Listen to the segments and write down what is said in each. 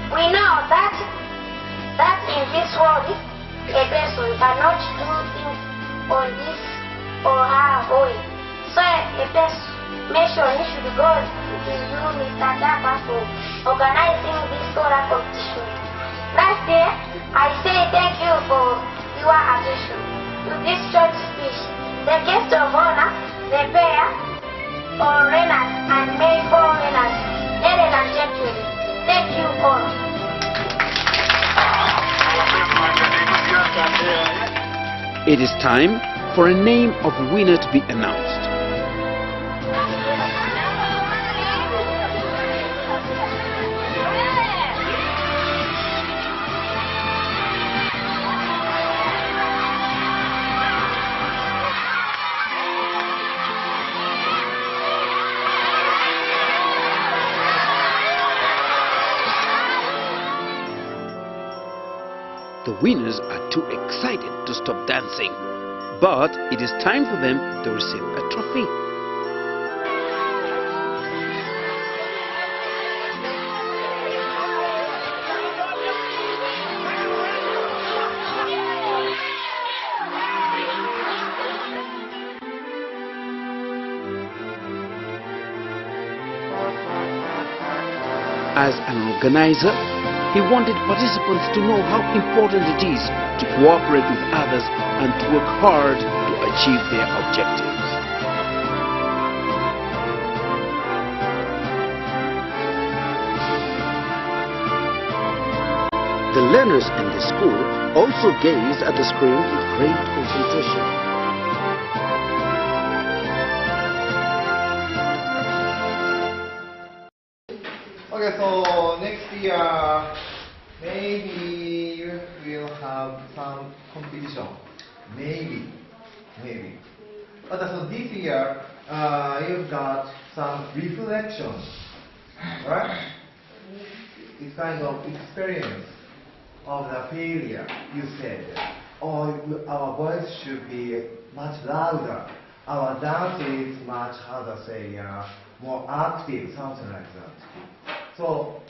We know that in this world, a person cannot do things on this or her way. So a person should go to you, Mr. Dapa, for organizing this solar competition. Last year, I say thank you for your attention to this short speech. The guest of honor, the pair, foreigners and male foreigners, ladies and gentlemen, thank you all. It is time for a name of winner to be announced. The winners are too excited to stop dancing, but it is time for them to receive a trophy. As an organizer, he wanted participants to know how important it is to cooperate with others and to work hard to achieve their objectives. The learners in the school also gazed at the screen with great concentration. Okay, so next year, maybe we'll have some competition. Maybe. But so this year, you've got some reflection, right? It's kind of experience of the failure. You said, oh, our voice should be much louder. Our dance is much, how to say, more active, something like that. So,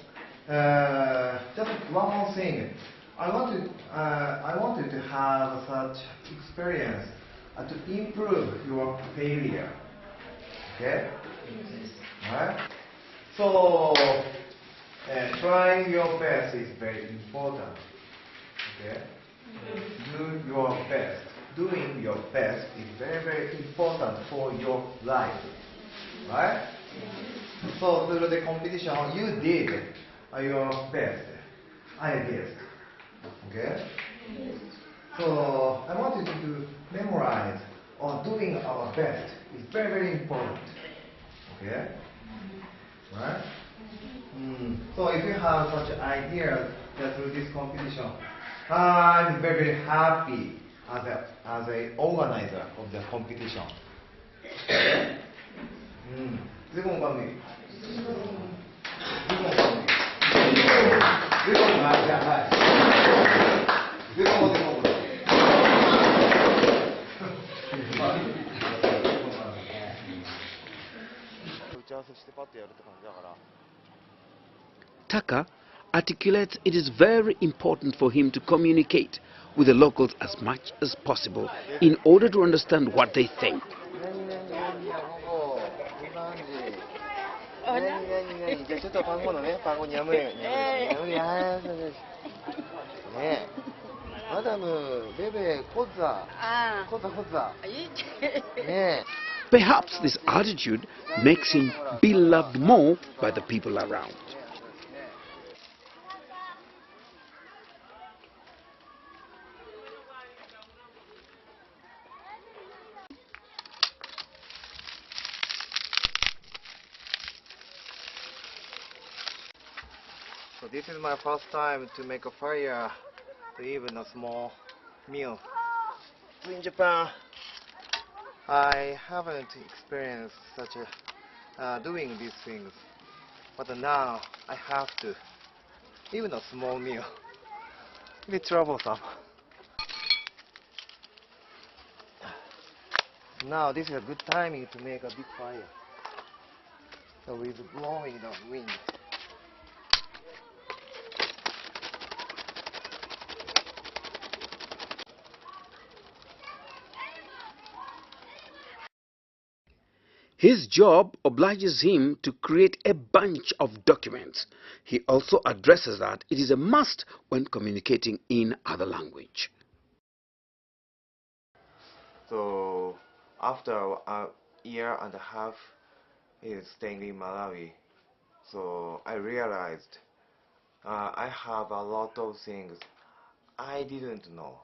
just one more thing. I wanted to have such experience to improve your failure. Okay? Right? So, trying your best is very important. Okay? Do your best. Doing your best is very, very important for your life. Right? So through the competition, you did your best. I guess. Okay? So I wanted you to memorize or doing our best is very, very important. Okay? Right? So if you have such ideas that through this competition, I'm very, very happy as an organizer of the competition. 즐거운 밤이. 즐거운 밤이. 즐거운 밤이. 즐거운 밤이. Taka articulates it is very important for him to communicate with the locals as much as possible in order to understand what they think. Perhaps this attitude makes him be loved more by the people around. So this is my first time to make a fire to even a small meal. In Japan, I haven't experienced such a doing these things, but now I have to. Even a small meal, a bit troublesome. Now this is a good timing to make a big fire. So with blowing the wind. His job obliges him to create a bunch of documents. He also addresses that it is a must when communicating in other language. So after a year and a half is staying in Malawi, so I realized I have a lot of things I didn't know.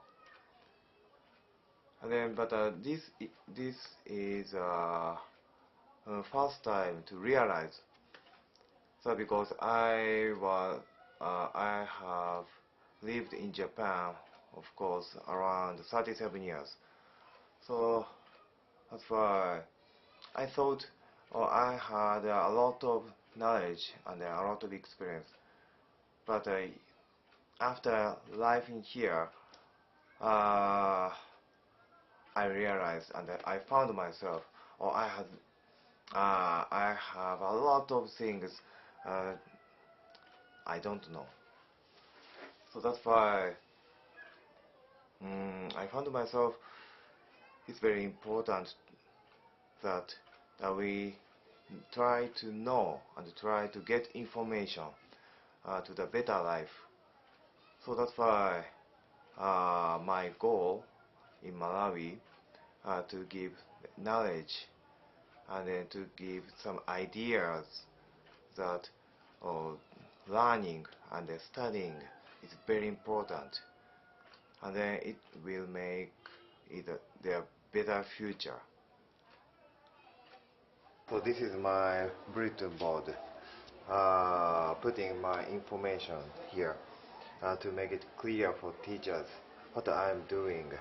And then, but this is first time to realize. So because I have lived in Japan, of course, around 37 years. So that's why I thought I had a lot of knowledge and a lot of experience. But after life in here, I realized and I found myself, I have a lot of things I don't know. So that's why I found myself it's very important that we try to know and try to get information to the better life. So that's why my goal in Malawi to give knowledge and then to give some ideas that learning and studying is very important, and then it will make their better future. So this is my bulletin board, putting my information here to make it clear for teachers what I'm doing.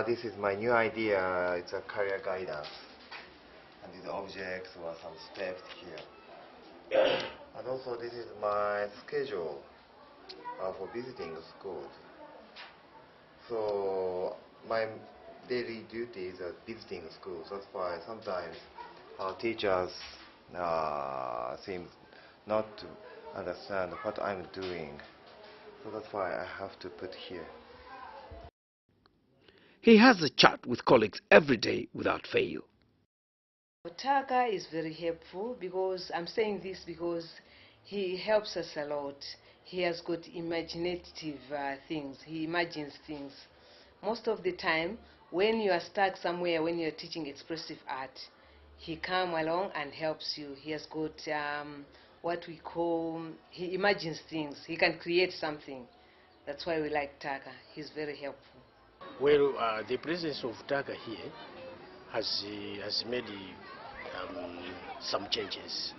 This is my new idea. It's a career guidance, and these objects or some steps here. And also this is my schedule for visiting schools. So my daily duties are visiting schools. That's why sometimes our teachers seem not to understand what I'm doing. So that's why I have to put here. He has a chat with colleagues every day without fail. Taka is very helpful because I'm saying this because he helps us a lot. He has got imaginative things. He imagines things. Most of the time, when you are stuck somewhere, when you're teaching expressive art, he comes along and helps you. He has got what we call, he imagines things. He can create something. That's why we like Taka. He's very helpful. Well, the presence of Taka here has made some changes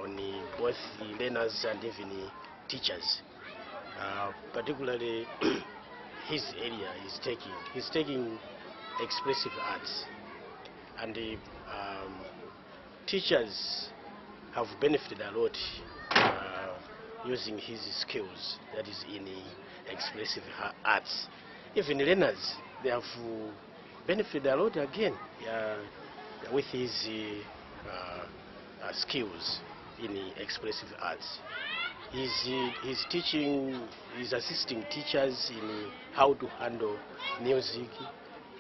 on both the learners and even the teachers. Particularly, his area is he's taking expressive arts, and the teachers have benefited a lot using his skills, that is in the expressive arts. Even learners, they have benefited a lot again with his skills in the expressive arts. He's teaching, he's assisting teachers in how to handle music.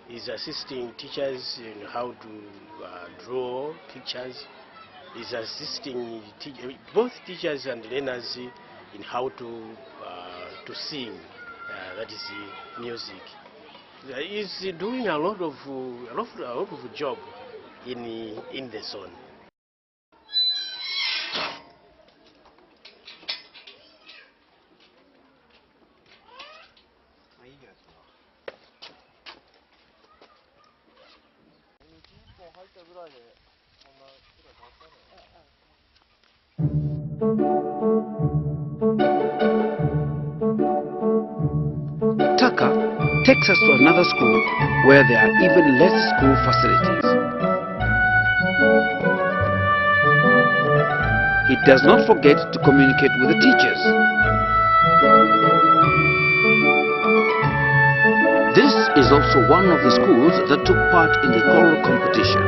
He's assisting teachers in how to draw pictures. He's assisting both teachers and learners in how to sing, that is music. He's doing a lot of job in the zone. Taka takes us to another school where there are even less school facilities. He does not forget to communicate with the teachers. This is also one of the schools that took part in the choral competition.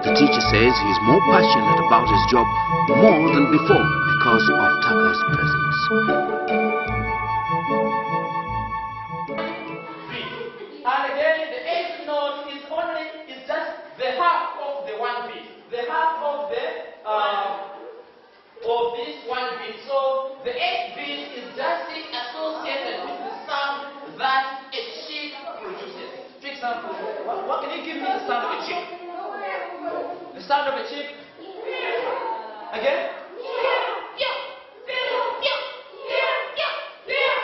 The teacher says he is more passionate about his job more than before because of Taka's presence. The sound of a chip. Again?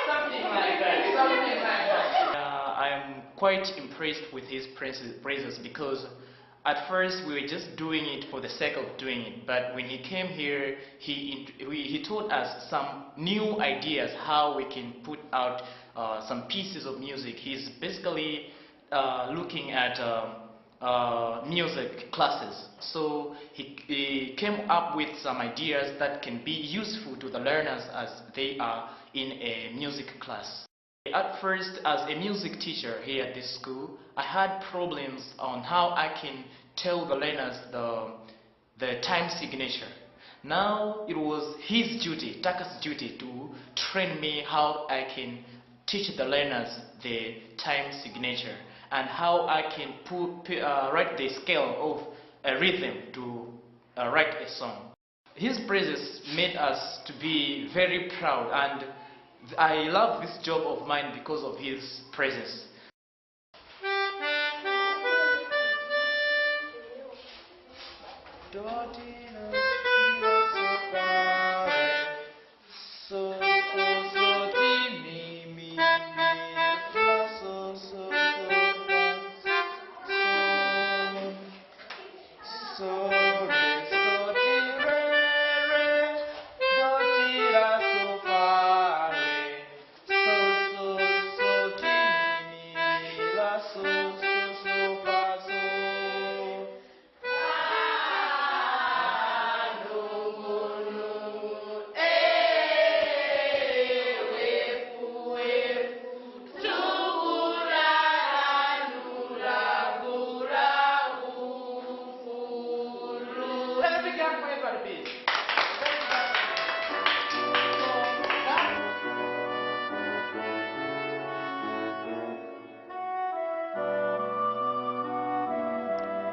Something like that. Something like that. I'm quite impressed with his praises because at first we were just doing it for the sake of doing it, but when he came here, he taught us some new ideas how we can put out some pieces of music. He's basically looking at music classes. So he came up with some ideas that can be useful to the learners as they are in a music class. At first, as a music teacher here at this school, I had problems on how I can tell the learners the time signature. Now it was his duty, Taka's duty, to train me how I can teach the learners the time signature and how I can write the scale of a rhythm to write a song. His praises made us to be very proud, and I love this job of mine because of his praises.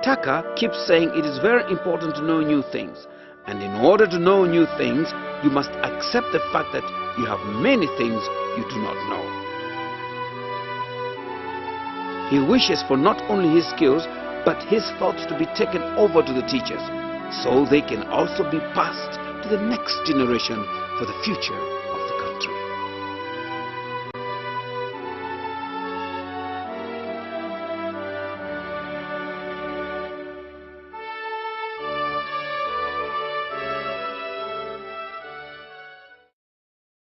Taka keeps saying it is very important to know new things, and in order to know new things, you must accept the fact that you have many things you do not know. He wishes for not only his skills, but his thoughts to be taken over to the teachers, so they can also be passed to the next generation for the future